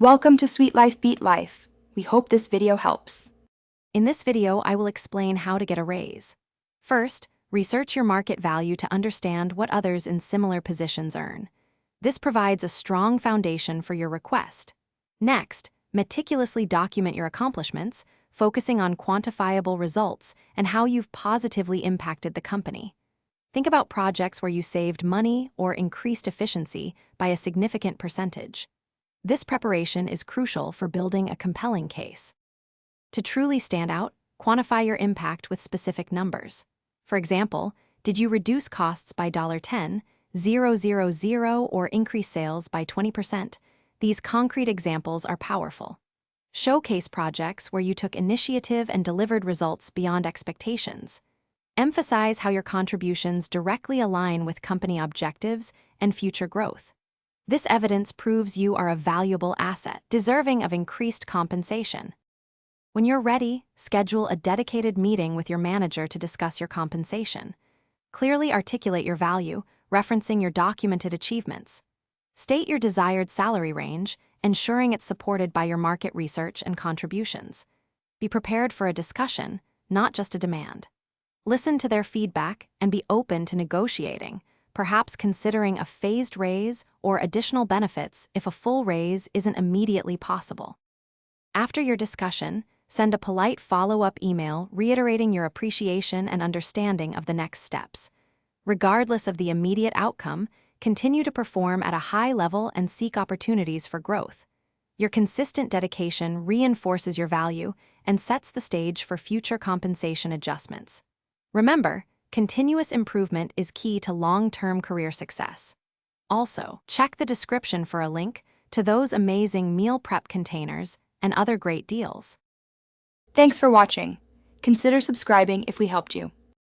Welcome to Sweet Life Beat Life. We hope this video helps. In this video, I will explain how to get a raise. First, research your market value to understand what others in similar positions earn. This provides a strong foundation for your request. Next, meticulously document your accomplishments, focusing on quantifiable results and how you've positively impacted the company. Think about projects where you saved money or increased efficiency by a significant percentage. This preparation is crucial for building a compelling case. To truly stand out, quantify your impact with specific numbers. For example, did you reduce costs by $10, 000, or increase sales by 20%? These concrete examples are powerful. Showcase projects where you took initiative and delivered results beyond expectations. Emphasize how your contributions directly align with company objectives and future growth. This evidence proves you are a valuable asset, deserving of increased compensation. When you're ready, schedule a dedicated meeting with your manager to discuss your compensation. Clearly articulate your value, referencing your documented achievements. State your desired salary range, ensuring it's supported by your market research and contributions. Be prepared for a discussion, not just a demand. Listen to their feedback and be open to negotiating, perhaps considering a phased raise or additional benefits if a full raise isn't immediately possible. After your discussion, send a polite follow-up email reiterating your appreciation and understanding of the next steps. Regardless of the immediate outcome, continue to perform at a high level and seek opportunities for growth. Your consistent dedication reinforces your value and sets the stage for future compensation adjustments. Remember, continuous improvement is key to long-term career success. Also, check the description for a link to those amazing meal prep containers and other great deals. Thanks for watching. Consider subscribing if we helped you.